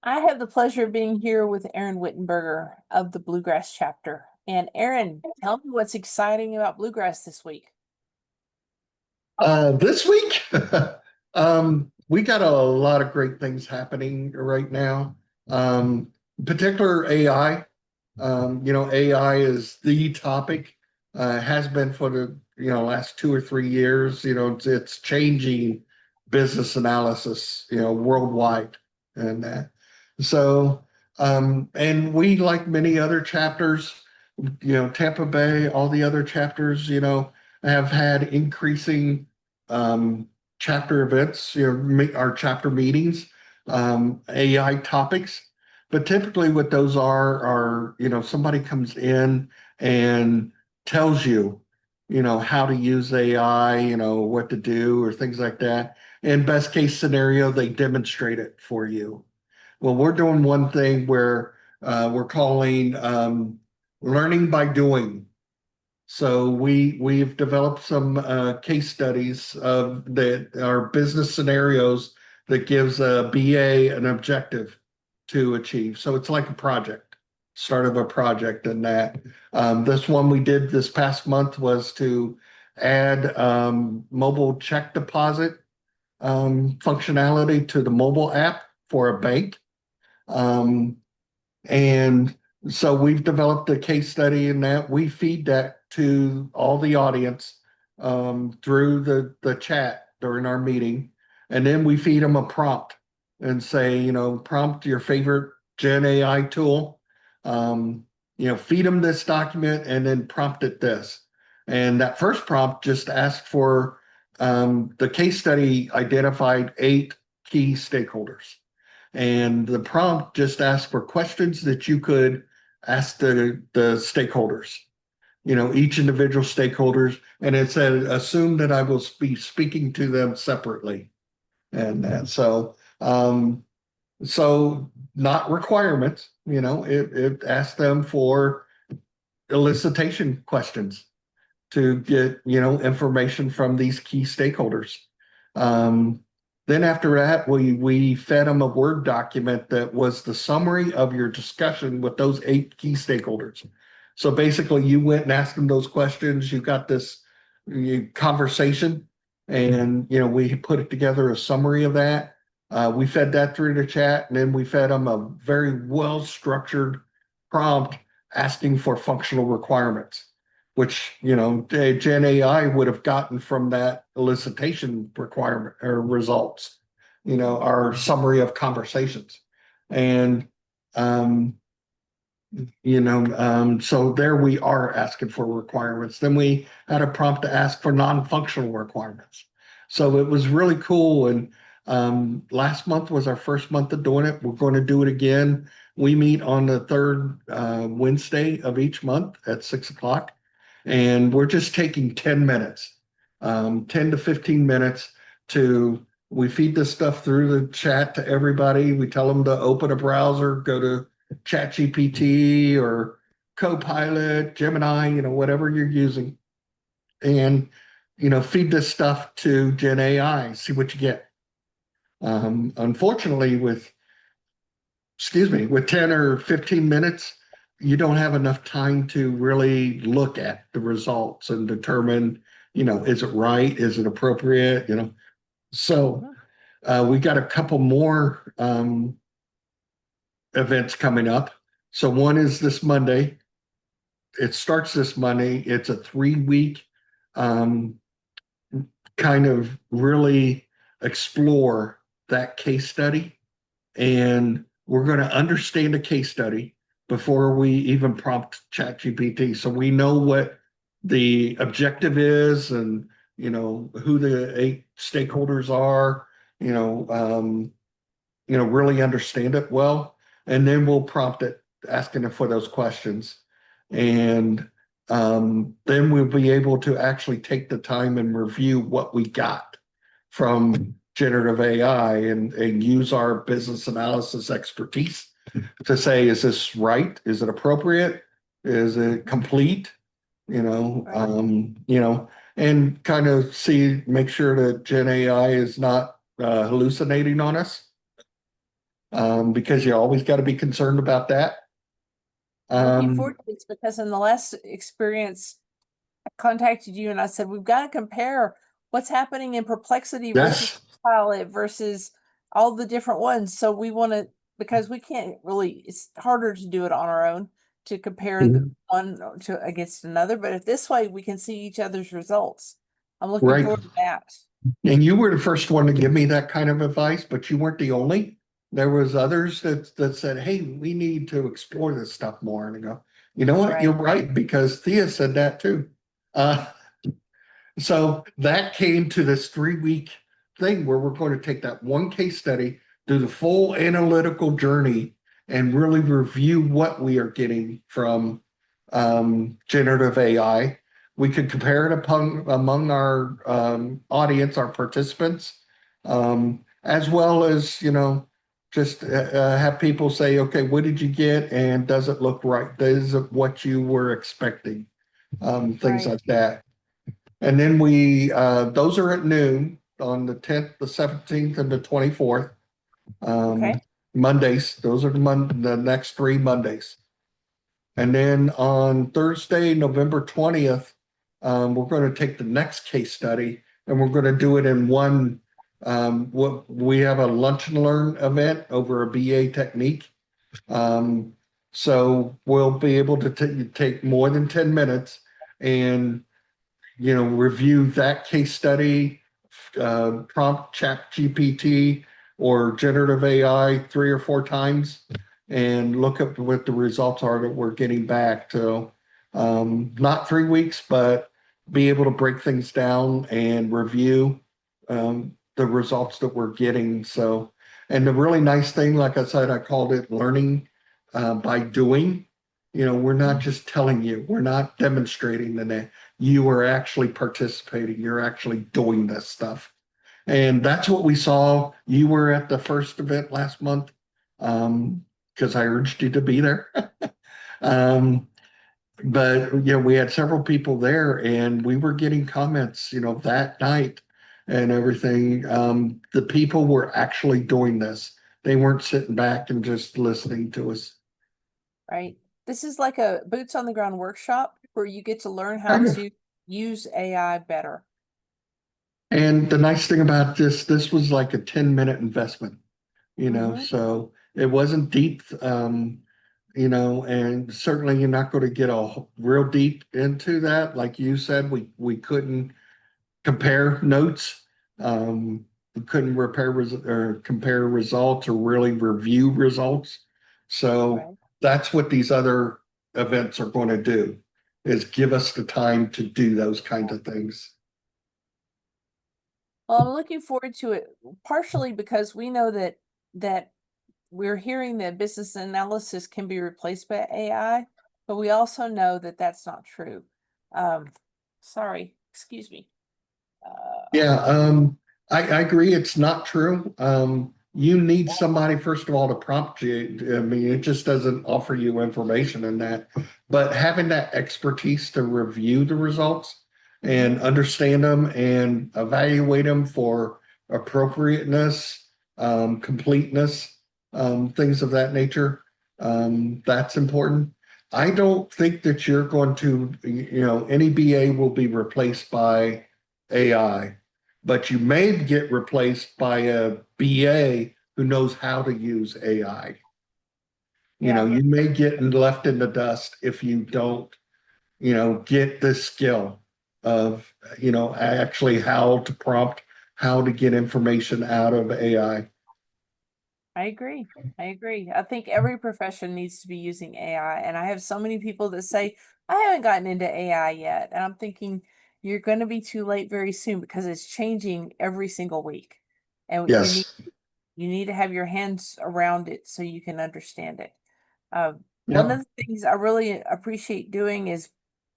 I have the pleasure of being here with Aaron Whittenberger of the Bluegrass chapter. And Aaron, tell me what's exciting about Bluegrass this week. This week, we got a lot of great things happening right now. Particular AI. AI is the topic. Has been for the last 2 or 3 years. It's changing business analysis. Worldwide, and and we, like many other chapters, Tampa Bay, all the other chapters, have had increasing chapter events, our chapter meetings, AI topics. But typically what those are, somebody comes in and tells you, how to use AI, what to do or things like that. In best case scenario, they demonstrate it for you. Well, we're doing one thing where we're calling learning by doing. So we've developed some case studies that are business scenarios that gives a BA an objective to achieve. So it's like a project, start of a project. And that this one we did this past month was to add mobile check deposit functionality to the mobile app for a bank. Um, and so we've developed a case study in that we feed that to all the audience through the chat during our meeting. And then we feed them a prompt and say, prompt your favorite Gen AI tool. Feed them this document and then prompt it this. And that first prompt just asked for the case study identified 8 key stakeholders. And the prompt just asked for questions that you could ask the stakeholders, each individual stakeholders. And it said, assume that I will be speaking to them separately. And so not requirements, it asked them for elicitation questions to get, information from these key stakeholders. Then after that, we fed them a Word document that was the summary of your discussion with those 8 key stakeholders. So basically, you went and asked them those questions. You got this conversation, and we put it together a summary of that. We fed that through the chat, and then we fed them a very well-structured prompt asking for functional requirements, which Gen AI would have gotten from that elicitation requirement or results, our summary of conversations. And so there we are asking for requirements. Then we had a prompt to ask for non-functional requirements. So it was really cool. And last month was our first month of doing it. We're going to do it again. We meet on the third Wednesday of each month at 6 o'clock. And we're just taking 10 minutes, 10 to 15 minutes we feed this stuff through the chat to everybody. We tell them to open a browser, go to ChatGPT or Copilot, Gemini, whatever you're using, and, feed this stuff to Gen AI, see what you get. Unfortunately, with 10 or 15 minutes, you don't have enough time to really look at the results and determine, is it right? Is it appropriate? So we got a couple more events coming up. So one is this Monday. It starts this Monday. It's a 3-week kind of really explore that case study. And we're going to understand the case study before we even prompt ChatGPT. So we know what the objective is and, who the 8 stakeholders are, really understand it well. And then we'll prompt it, asking it for those questions. And then we'll be able to actually take the time and review what we got from generative AI and use our business analysis expertise to say, is this right? Is it appropriate? Is it complete? And kind of make sure that Gen AI is not hallucinating on us. because you always got to be concerned about that. I'm looking Um, forward to this because in the last experience, I contacted you and I said, we've got to compare what's happening in Perplexity versus yes. Pilot versus all the different ones. So we want to, because we can't really, it's harder to do it on our own to compare the Mhm. one to against another. But if this way we can see each other's results, I'm looking Right. forward to that. And you were the first one to give me that kind of advice, but you weren't the only. There was others that said, "Hey, we need to explore this stuff more." And I go, "You know what? You're Right. right," because Thea said that too. Uh, so that came to this 3 week thing where we're going to take that one case study, do the full analytical journey, and really review what we are getting from generative AI. We could compare it among our audience, our participants, as well as, just have people say, okay, what did you get? And does it look right? Is it what you were expecting? Things Right. like that. And then those are at noon on the 10th, the 17th, and the 24th. Um, Okay. Mondays, those are the next 3 Mondays. And then on Thursday, November 20th, we're going to take the next case study and we're going to do it in one. What we have a lunch and learn event over a BA technique. Um, so we'll be able to take more than 10 minutes and review that case study, prompt chat GPT or generative AI 3 or 4 times and look at what the results are that we're getting back. So not 3 weeks, but be able to break things down and review the results that we're getting. So, and the really nice thing, like I said, I called it learning by doing. We're not just telling you, we're not demonstrating the you are actually participating. You're actually doing this stuff. And that's what we saw. You were at the first event last month because I urged you to be there. um, but we had several people there and we were getting comments, that night and everything. The people were actually doing this. They weren't sitting back and just listening to us. Right. This is like a boots on the ground workshop where you get to learn how Kind of. to use AI better. And the nice thing about this was like a 10-minute investment, Mm-hmm. so it wasn't deep, and certainly you're not going to get a real deep into that. Like you said, we couldn't compare notes. We couldn't or compare results or really review results. So Right. that's what these other events are going to do, is give us the time to do those kinds of things. Well, I'm looking forward to it partially because we know that we're hearing that business analysis can be replaced by AI, but we also know that that's not true. Um, sorry, excuse me. Yeah, I agree. It's not true. You need somebody, first of all, to prompt you. I mean, it just doesn't offer you information in that. But having that expertise to review the results and Mhm. understand them and evaluate them for appropriateness, completeness, things of that nature, that's important. I don't think that you're going to, any BA will be replaced by AI, but you may get replaced by a BA who knows how to use AI. Yeah, You may get left in the dust if you don't, get this skill of, actually how to prompt, how to get information out of AI. I agree. I agree. I think every profession needs to be using AI. And I have so many people that say, I haven't gotten into AI yet. And I'm thinking, you're going to be too late very soon because it's changing every single week. And Yes. you need to have your hands around it so you can understand it. One of Yep. the things I really appreciate doing is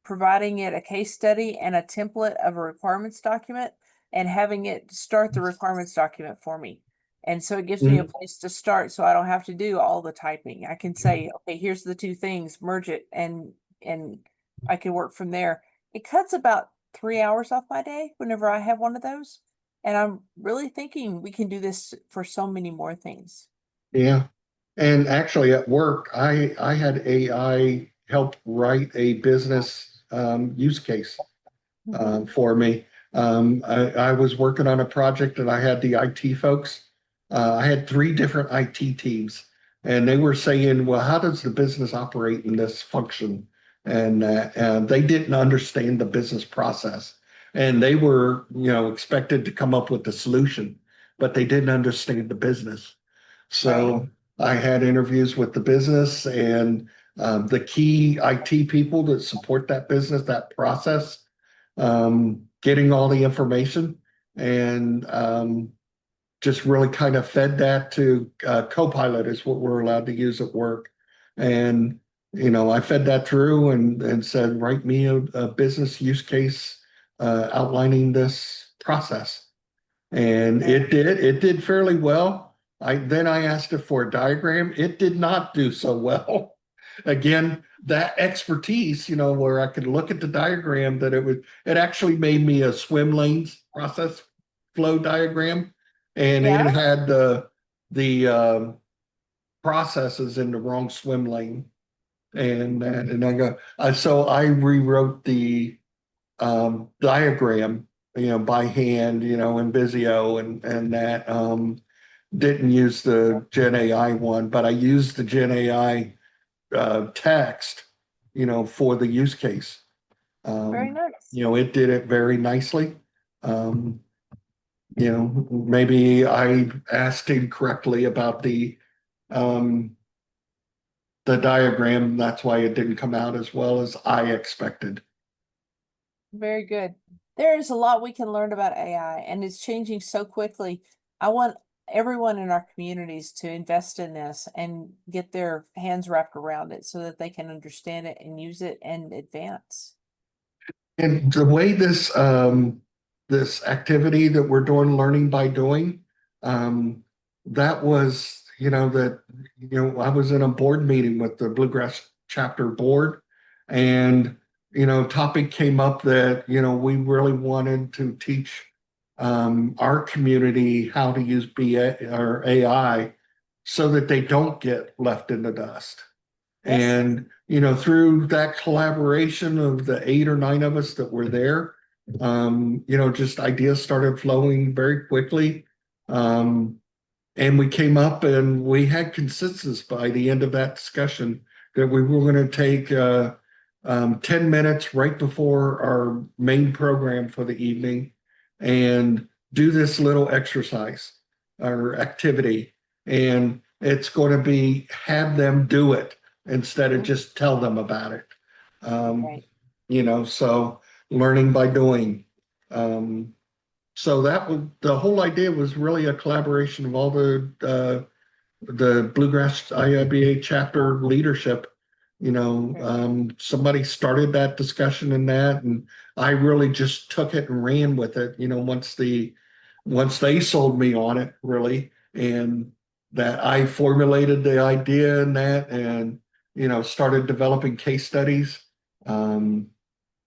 providing it a case study and a template of a requirements document and having it start the requirements document for me. And so it gives me a Mhm. place to start so I don't have to do all the typing. I can say, okay, here's the two things, merge it, and I can work from there. It cuts about 3 hours off my day whenever I have one of those. And I'm really thinking we can do this for so many more things. Yeah. And actually at work, I had AI help write a business use case Mhm. for me. I was working on a project and I had the IT folks. I had three different IT teams, and they were saying, "Well, how does the business operate in this function?" And they didn't understand the business process, and they were, expected to come up with the solution, but they didn't understand the business. Right. So I had interviews with the business and the key IT people that support that business, that process, getting all the information and just really kind of fed that to Copilot is what we're allowed to use at work. And, I fed that through and said, write me a business use case outlining this process. And Right. it did fairly well. I asked it for a diagram. It did not do so well. Again, that expertise, where I could look at the diagram that it actually made me a swim lanes process flow diagram, and it Yeah. had the processes in the wrong swim lane. And so I rewrote the diagram, by hand, in Visio and that didn't use the Gen AI one, but I used the Gen AI text, for the use case. Very Um, nice. it did it very nicely. Um, Maybe I asked incorrectly about um, the diagram. That's why it didn't come out as well as I expected. Very good. There is a lot we can learn about AI, and it's changing so quickly. I want everyone in our communities to invest in this and get their hands wrapped around it so that they can understand it and use it and advance. And the way this activity that we're doing, learning by doing, that was, I was in a board meeting with the Bluegrass chapter board, and topic came up that we really wanted to teach our community how to use BA or AI so that they don't get left in the dust. Yes. And, through that collaboration of the 8 or 9 of us that were there, just ideas started flowing very quickly. Um, and we came up and we had consensus by the end of that discussion that we were going to take 10 minutes right before our main program for the evening and do this little exercise or activity. And it's going to be have them do it instead of Mhm. just tell them about it. Um, Right. so learning by doing. Um, so that was the whole idea was really a collaboration of all the Bluegrass IIBA chapter leadership. Right. Somebody started that discussion and that, and I really just took it and ran with it. Once they sold me on it, really, and that I formulated the idea and that, and started developing case studies. Um,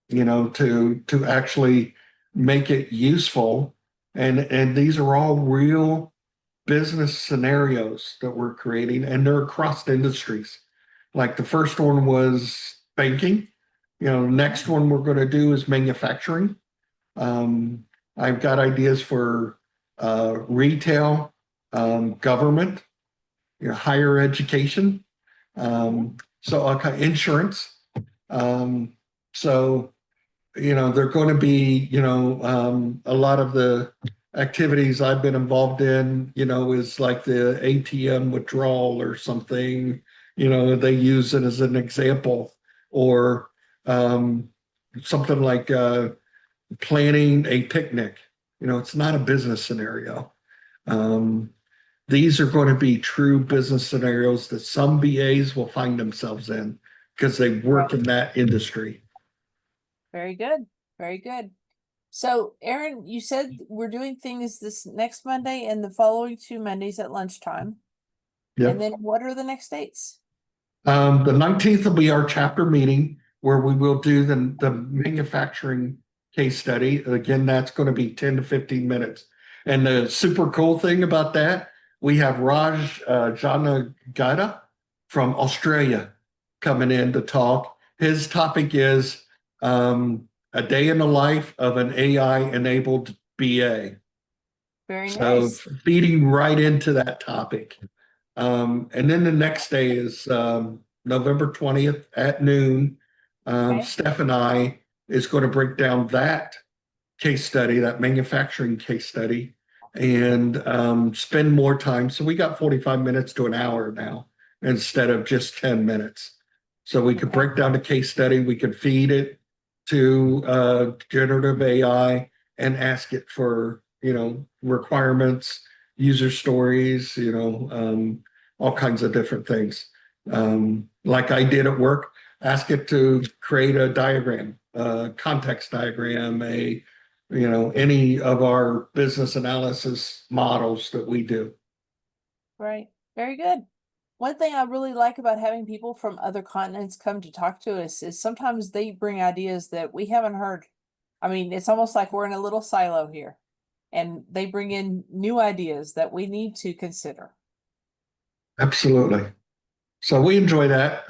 to actually make it useful. And these are all real business scenarios that we're creating, and they're across industries. Like the first one was banking. The next one we're going to do is manufacturing. Um, I've got ideas for retail, government, higher education, Mhm. so okay, insurance. Um, so they're going to be, a lot of the activities I've been involved in, is like the ATM withdrawal or something, they use it as an example, or um, something like planning a picnic. It's not a business scenario. Um, these are going to be true business scenarios that some BAs will find themselves in because they work Right. in that industry. Very good. Very good. So, Aaron, you said we're doing things this next Monday and the following 2 Mondays at lunchtime. And Yep. then what are the next dates? The 19th will be our chapter meeting where we will do the manufacturing case study. Again, that's going to be 10 to 15 minutes. And the super cool thing about that, we have Raj Janagada from Australia coming in to talk. His topic is a day in the life of an AI enabled BA. Very So nice. feeding right into that topic. And then the next day is November 20th at noon. Okay. Steph and I is going to break down that case study, that manufacturing case study, and spend more time. So we got 45 minutes to an hour now instead of just 10 minutes. So we could Okay. break down the case study, we could feed it to generative AI and ask it for, requirements, user stories, all kinds of different things. Like I did at work, ask it to create a diagram, a context diagram, any of our business analysis models that we do. Right. Very good. One thing I really like about having people from other continents come to talk to us is sometimes they bring ideas that we haven't heard. I mean, it's almost like we're in a little silo here, and they bring in new ideas that we need to consider. Absolutely. So we enjoy that,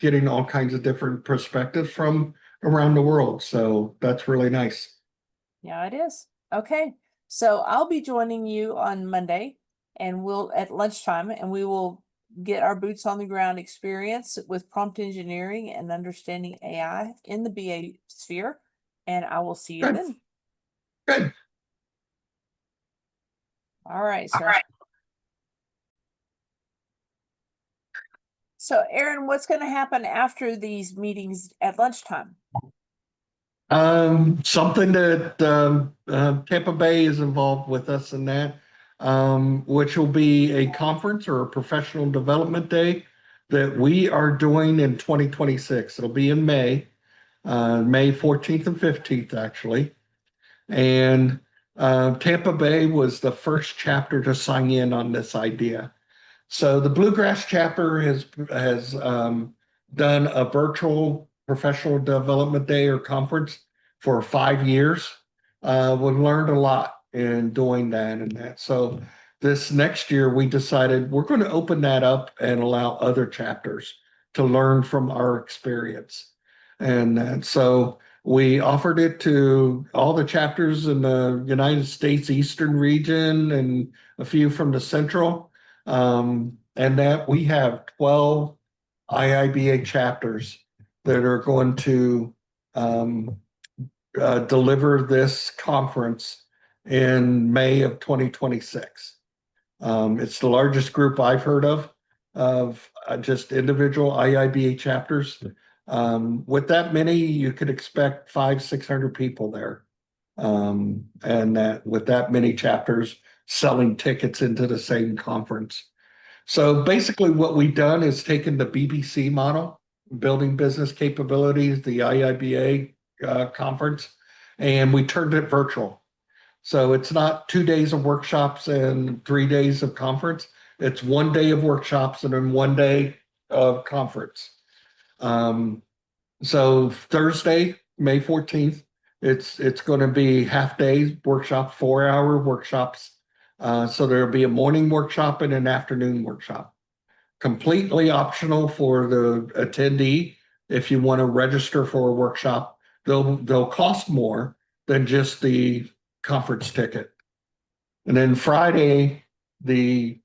getting all kinds of different perspectives from around the world. So that's really nice. Yeah, it is. Okay. So I'll be joining you on Monday and we'll at lunchtime and we will get our boots on the ground experience with prompt engineering and understanding AI in the BA sphere. And I will see you Good. then. Good. All right, All sir. right. So, Aaron, what's going to happen after these meetings at lunchtime? Something that Tampa Bay is involved with us in that, which will be a conference or a professional development day that we are doing in 2026. It'll be in May, May 14th and 15th, actually. And Tampa Bay was the first chapter to sign in on this idea. So the Bluegrass chapter has done a virtual professional development day or conference for 5 years. We've learned a lot in doing that and that. So this next year we decided we're going to open that up and allow other chapters to learn from our experience. And so we offered it to all the chapters in the United States Eastern region and a few from the Central. And that we have 12 IIBA chapters that are going to um, deliver this conference in May of 2026. It's the largest group I've heard of just individual IIBA chapters. With that many, you could expect 600 people there. And that with that many chapters selling tickets into the same conference. So basically, what we've done is taken the BBC model, building business capabilities, the IIBA conference, and we turned it virtual. So it's not 2 days of workshops and 3 days of conference. It's one day of workshops and then one day of conference. Um, so Thursday, May 14th, it's going to be half day workshop, 4 hour workshops. So there'll be a morning workshop and an afternoon workshop. Completely optional for the attendee. If you want to register for a workshop, they'll cost more than just the conference ticket. And then Friday, the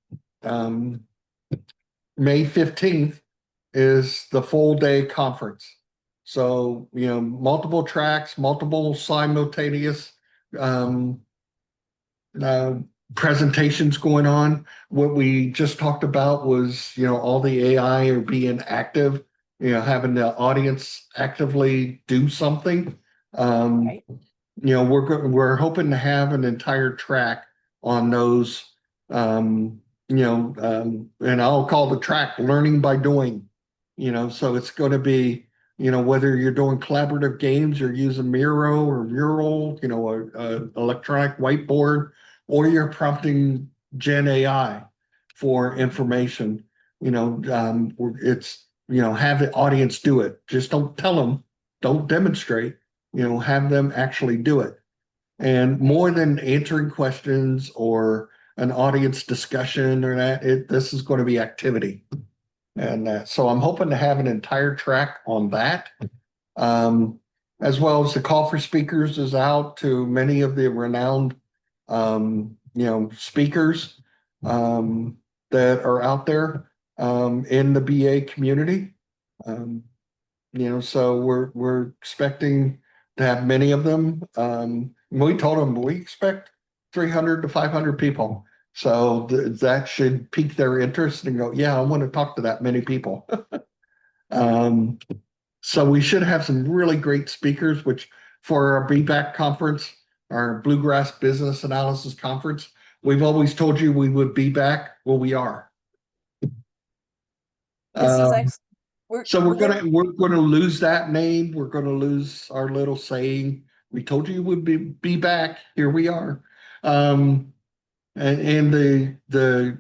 um, May 15th is the full day conference. So, multiple tracks, multiple simultaneous um, uh, presentations going on. What we just talked about was, all the AI are being active, having the audience actively do something. Um, Right. we're hoping to have an entire track on those, and I'll call the track learning by doing, so it's going to be, whether you're doing collaborative games or using Miro or Mural, a electronic whiteboard, or you're prompting Gen AI for information, it's, have the audience do it. Just don't tell them, don't demonstrate, have them actually do it. And more than answering questions or an audience discussion or that. This is going to be activity. And so I'm hoping to have an entire track on that. As well as the call for speakers is out to many of the renowned, speakers that are out there in the BA community. So we're expecting to have many of them. We told them we expect 300 to 500 people. So that should pique their interest and go, yeah, I want to talk to that many people. um, so we should have some really great speakers, which for our BBAC conference, our Bluegrass Business Analysis Conference, we've always told you we would be back. Well, we are. This is Um, excellent. We're so we're gonna we're gonna lose that name. We're gonna lose our little saying. We told you we'd be back. Here we are. Um, and the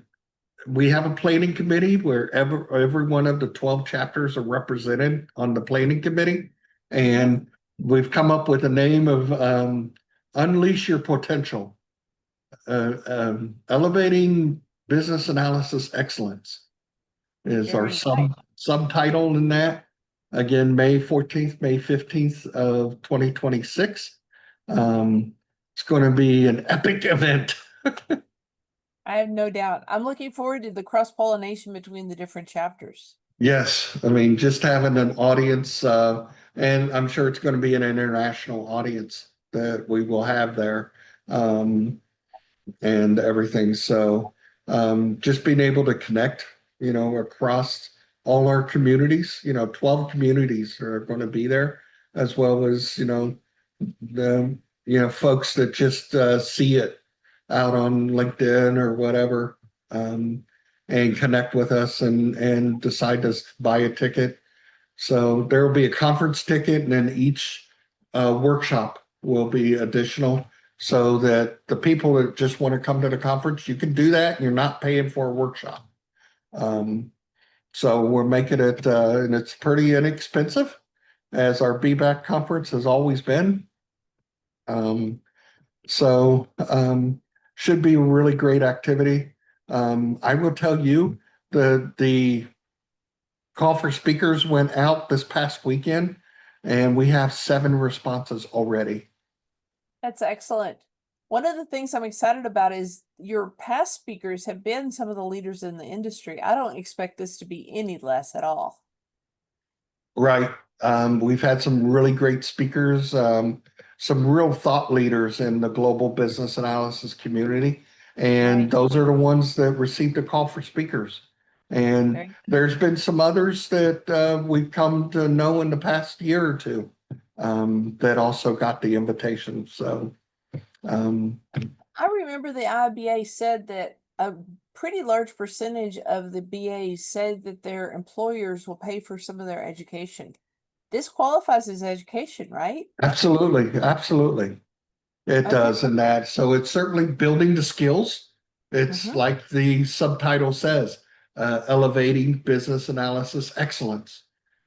we have a planning committee where every one of the 12 chapters are represented on the planning committee. And we've come up with a name of Unleash Your Potential, Elevating Business Analysis Excellence is our very nice. subtitle in that. Again, May 14th, May 15th of 2026. It's going to be an epic event. I have no doubt. I'm looking forward to the cross-pollination between the different chapters. Yes, I mean, just having an audience, and I'm sure it's going to be an international audience that we will have there, and everything. So, just being able to connect, across all our communities, 12 communities are going to be there, as well as, the, folks that just see it out on LinkedIn or whatever, and connect with us and decide to buy a ticket. So there will be a conference ticket, and then each workshop will be additional, so that the people that just want to come to the conference, you can do that, and you're not paying for a workshop. So we're making it, and it's pretty inexpensive, as our BBAC conference has always been. Um, so should be a really great activity. I will tell you, the call for speakers went out this past weekend, and we have 7 responses already. That's excellent. One of the things I'm excited about is your past speakers have been some of the leaders in the industry. I don't expect this to be any less at all. Right. We've had some really great speakers, some real thought leaders in the global business analysis community. And Right. those are the ones that received a call for speakers. And Very there's been some others that we've come to know in the past year or two, that also got the invitation. So, I remember the IIBA said that a pretty large percentage of the BAs said that their employers will pay for some of their education. This qualifies as education, right? absolutely, absolutely. It Okay. does in that. So it's certainly building the skills. It's Mm-hmm. like the subtitle says, elevating business analysis excellence.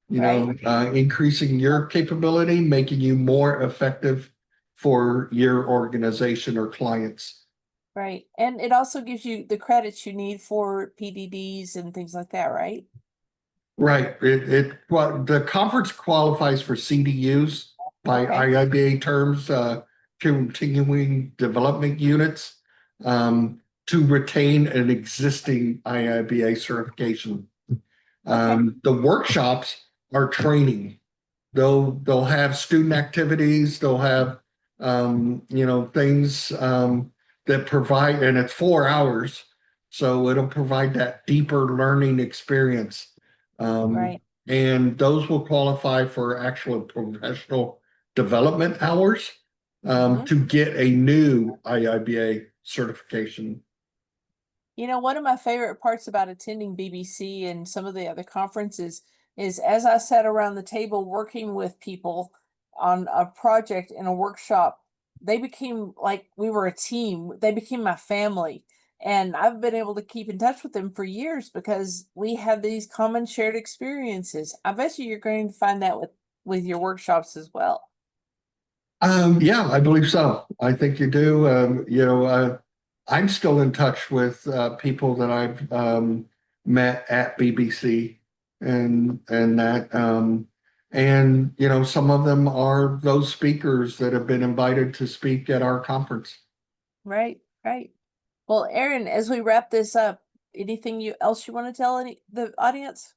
Right. Increasing your capability, making you more effective for your organization or clients. Right. And it also gives you the credits you need for PDDs and things like that, right? Right. Well, the conference qualifies for CDUs by Okay. IIBA terms, continuing development units, to retain an existing IIBA certification. Okay. The workshops are training. They'll have student activities. They'll have things that provide, and it's 4 hours, so it'll provide that deeper learning experience. Um, Right. and those will qualify for actual professional development hours, Mm-hmm. to get a new IIBA certification. One of my favorite parts about attending BBC and some of the other conferences is as I sat around the table working with people on a project in a workshop, they became like we were a team. They became my family. And I've been able to keep in touch with them for years because we have these common shared experiences. I bet you're going to find that with your workshops as well. Yeah, I believe so. I think you do. I'm still in touch with people that I've met at BBC and that and you know some of them are those speakers that have been invited to speak at our conference. Right, right. Well, Aaron, as we wrap this up, anything else you want to tell the audience?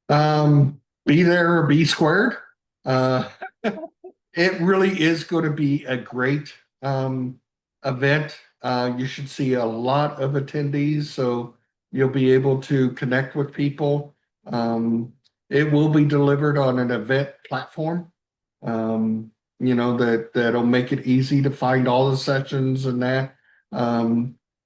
Be there or be squared. Uh, it really is going to be a great event. You should see a lot of attendees, so you'll be able to connect with people. It will be delivered on an event platform, you know, that'll make it easy to find all the sessions and that.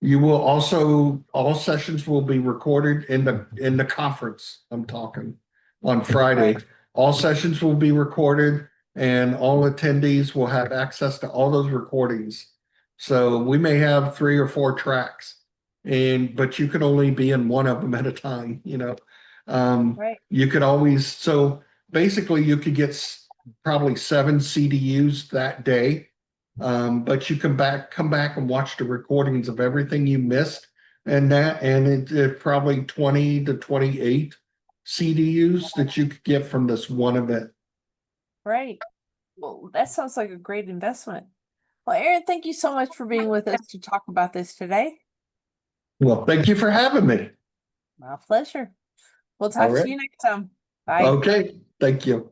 You will also, all sessions will be recorded in the conference. I'm talking on Friday. Right, All sessions will be recorded and all attendees will have access to all those recordings. So we may have 3 or 4 tracks but you can only be in one of them at a time, you know. right, You could always, so basically you could get probably 7 CDUs that day. But you come back and watch the recordings of everything you missed and it probably 20 to 28 CDUs that you could get from this one event. right. Well, that sounds like a great investment. Well, Aaron, thank you so much for being with us to talk about this today. Well, thank you for having me. My pleasure. We'll All talk to right. you next time. Bye. Okay. Thank you.